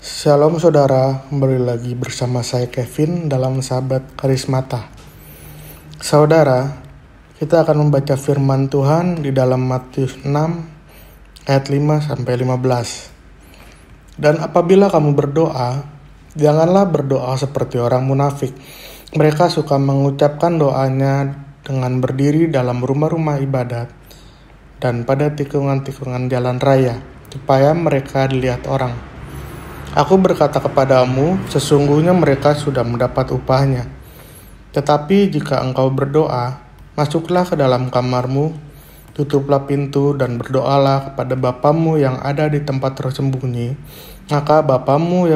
Shalom saudara, kembali lagi bersama saya Kevin dalam Sahabat Karismata. Saudara, kita akan membaca firman Tuhan di dalam Matius 6 ayat 5-15. Dan apabila kamu berdoa, janganlah berdoa seperti orang munafik. Mereka suka mengucapkan doanya dengan berdiri dalam rumah-rumah ibadat dan pada tikungan-tikungan jalan raya, supaya mereka dilihat orang. Aku berkata kepadamu, sesungguhnya mereka sudah mendapat upahnya. Tetapi jika engkau berdoa, masuklah ke dalam kamarmu, tutuplah pintu dan berdoalah kepada Bapamu yang ada di tempat tersembunyi. Maka Bapamu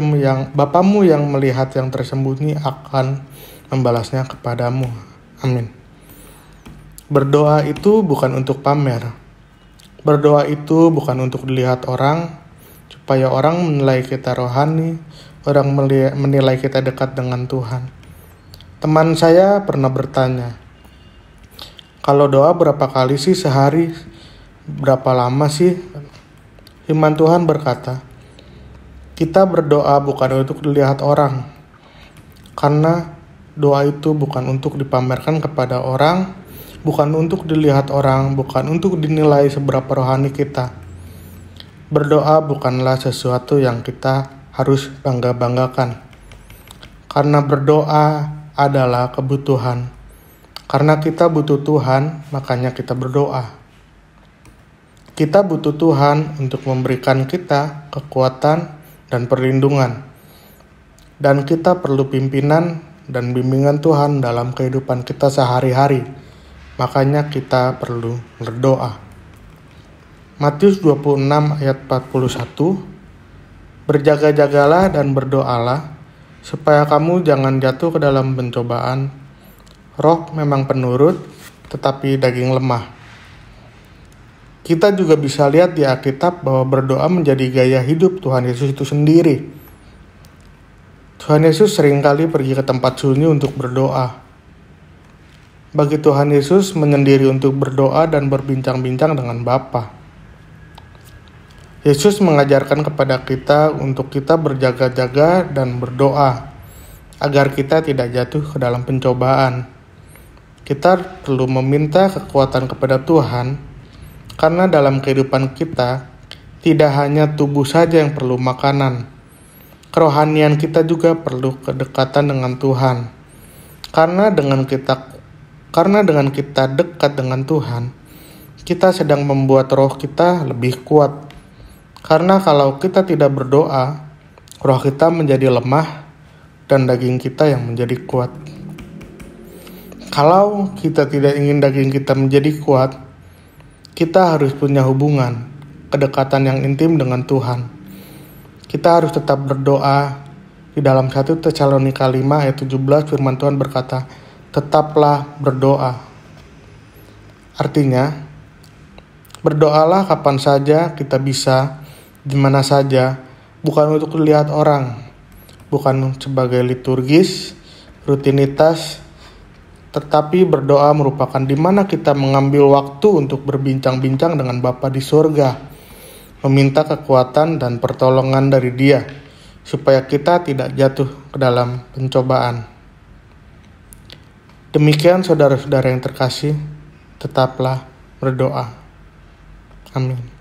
yang melihat yang tersembunyi akan membalasnya kepadamu. Amin. Berdoa itu bukan untuk pamer. Berdoa itu bukan untuk dilihat orang, supaya orang menilai kita rohani, orang menilai kita dekat dengan Tuhan. Teman saya pernah bertanya, kalau doa berapa kali sih sehari? Berapa lama sih? Firman Tuhan berkata, kita berdoa bukan untuk dilihat orang, karena doa itu bukan untuk dipamerkan kepada orang, bukan untuk dilihat orang, bukan untuk dinilai seberapa rohani kita. Berdoa bukanlah sesuatu yang kita harus bangga-banggakan. Karena berdoa adalah kebutuhan. Karena kita butuh Tuhan, makanya kita berdoa. Kita butuh Tuhan untuk memberikan kita kekuatan dan perlindungan. Dan kita perlu pimpinan dan bimbingan Tuhan dalam kehidupan kita sehari-hari. Makanya kita perlu berdoa. Matius 26 ayat 41, berjaga-jagalah dan berdoalah, supaya kamu jangan jatuh ke dalam pencobaan. Roh memang penurut, tetapi daging lemah. Kita juga bisa lihat di Alkitab bahwa berdoa menjadi gaya hidup Tuhan Yesus itu sendiri. Tuhan Yesus seringkali pergi ke tempat sunyi untuk berdoa. Bagi Tuhan Yesus menyendiri untuk berdoa dan berbincang-bincang dengan Bapa. Yesus mengajarkan kepada kita untuk kita berjaga-jaga dan berdoa agar kita tidak jatuh ke dalam pencobaan. Kita perlu meminta kekuatan kepada Tuhan karena dalam kehidupan kita tidak hanya tubuh saja yang perlu makanan. Kerohanian kita juga perlu kedekatan dengan Tuhan. Karena dengan kita dekat dengan Tuhan, kita sedang membuat roh kita lebih kuat. Karena kalau kita tidak berdoa, roh kita menjadi lemah dan daging kita yang menjadi kuat. Kalau kita tidak ingin daging kita menjadi kuat, kita harus punya hubungan, kedekatan yang intim dengan Tuhan. Kita harus tetap berdoa. Di dalam 1 Tesalonika 5 ayat 17 firman Tuhan berkata, tetaplah berdoa. Artinya, berdoalah kapan saja kita bisa, di mana saja, bukan untuk dilihat orang, bukan sebagai liturgis, rutinitas, tetapi berdoa merupakan di mana kita mengambil waktu untuk berbincang-bincang dengan Bapa di surga, meminta kekuatan dan pertolongan dari Dia, supaya kita tidak jatuh ke dalam pencobaan. Demikian saudara-saudara yang terkasih, tetaplah berdoa. Amin.